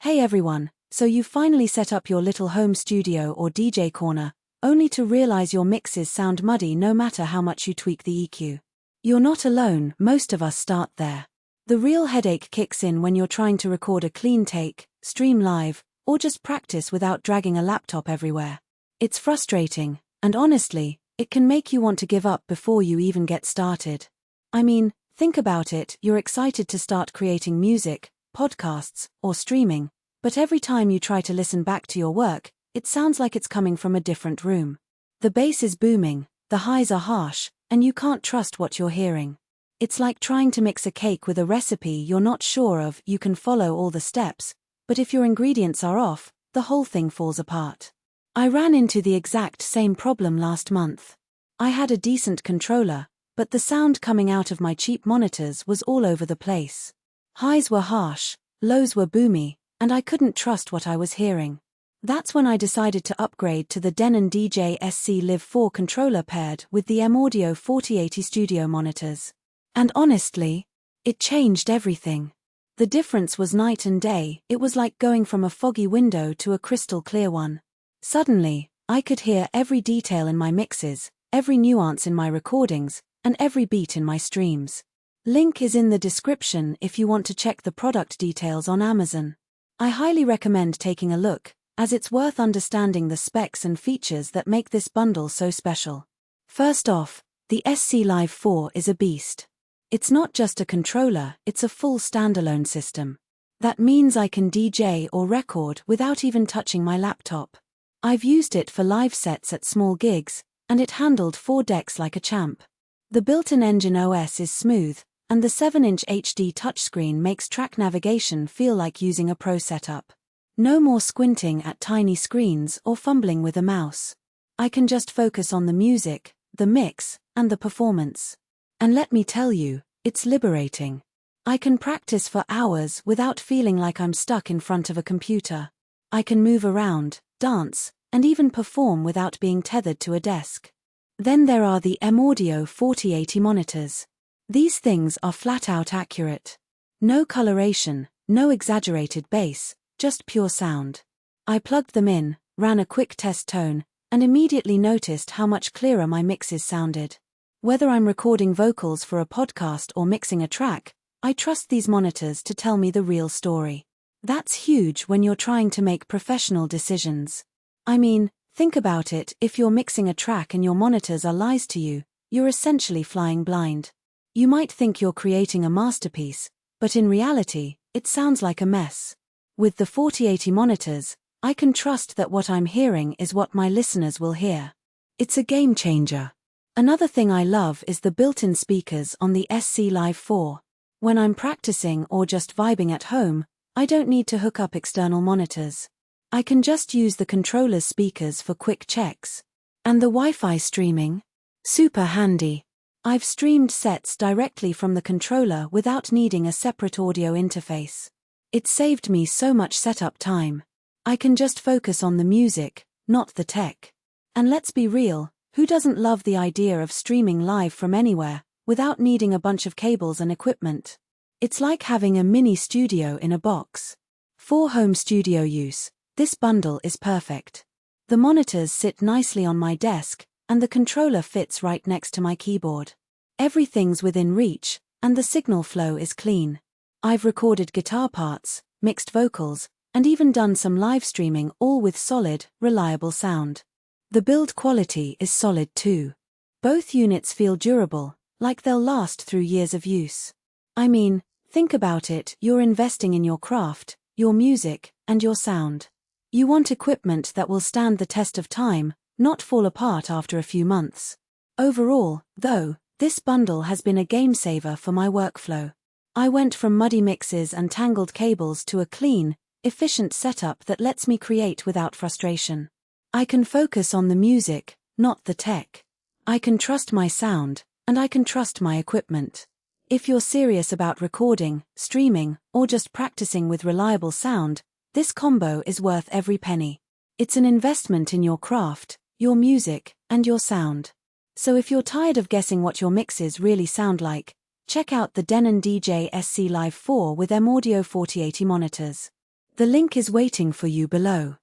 Hey everyone, so you finally set up your little home studio or DJ corner, only to realize your mixes sound muddy no matter how much you tweak the EQ. You're not alone, most of us start there. The real headache kicks in when you're trying to record a clean take, stream live, or just practice without dragging a laptop everywhere. It's frustrating, and honestly, it can make you want to give up before you even get started. I mean, think about it, you're excited to start creating music, podcasts, or streaming, but every time you try to listen back to your work, it sounds like it's coming from a different room. The bass is booming, the highs are harsh, and you can't trust what you're hearing. It's like trying to mix a cake with a recipe you're not sure of. You can follow all the steps, but if your ingredients are off, the whole thing falls apart. I ran into the exact same problem last month. I had a decent controller, but the sound coming out of my cheap monitors was all over the place. Highs were harsh, lows were boomy, and I couldn't trust what I was hearing. That's when I decided to upgrade to the Denon DJ SC Live 4 controller paired with the M-Audio 4080 studio monitors. And honestly, it changed everything. The difference was night and day. It was like going from a foggy window to a crystal clear one. Suddenly, I could hear every detail in my mixes, every nuance in my recordings, and every beat in my streams. Link is in the description if you want to check the product details on Amazon. I highly recommend taking a look, as it's worth understanding the specs and features that make this bundle so special. First off, the SC Live 4 is a beast. It's not just a controller, it's a full standalone system. That means I can DJ or record without even touching my laptop. I've used it for live sets at small gigs, and it handled 4 decks like a champ. The built-in engine OS is smooth, and the 7-inch HD touchscreen makes track navigation feel like using a pro setup. No more squinting at tiny screens or fumbling with a mouse. I can just focus on the music, the mix, and the performance. And let me tell you, it's liberating. I can practice for hours without feeling like I'm stuck in front of a computer. I can move around, dance, and even perform without being tethered to a desk. Then there are the M-Audio 4080 monitors. These things are flat-out accurate. No coloration, no exaggerated bass, just pure sound. I plugged them in, ran a quick test tone, and immediately noticed how much clearer my mixes sounded. Whether I'm recording vocals for a podcast or mixing a track, I trust these monitors to tell me the real story. That's huge when you're trying to make professional decisions. I mean, think about it, if you're mixing a track and your monitors are lies to you, you're essentially flying blind. You might think you're creating a masterpiece, but in reality, it sounds like a mess. With the 4080 monitors, I can trust that what I'm hearing is what my listeners will hear. It's a game changer. Another thing I love is the built-in speakers on the SC Live 4. When I'm practicing or just vibing at home, I don't need to hook up external monitors. I can just use the controller's speakers for quick checks. And the Wi-Fi streaming? Super handy. I've streamed sets directly from the controller without needing a separate audio interface. It saved me so much setup time. I can just focus on the music, not the tech. And let's be real, who doesn't love the idea of streaming live from anywhere, without needing a bunch of cables and equipment? It's like having a mini studio in a box. For home studio use, this bundle is perfect. The monitors sit nicely on my desk, and the controller fits right next to my keyboard. Everything's within reach, and the signal flow is clean. I've recorded guitar parts, mixed vocals, and even done some live streaming, all with solid, reliable sound. The build quality is solid too. Both units feel durable, like they'll last through years of use. I mean, think about it, you're investing in your craft, your music, and your sound. You want equipment that will stand the test of time, not fall apart after a few months. Overall, though, this bundle has been a game saver for my workflow. I went from muddy mixes and tangled cables to a clean, efficient setup that lets me create without frustration. I can focus on the music, not the tech. I can trust my sound, and I can trust my equipment. If you're serious about recording, streaming, or just practicing with reliable sound, this combo is worth every penny. It's an investment in your craft, your music, and your sound. So if you're tired of guessing what your mixes really sound like, check out the Denon DJ SC Live 4 with M-Audio 4080 monitors. The link is waiting for you below.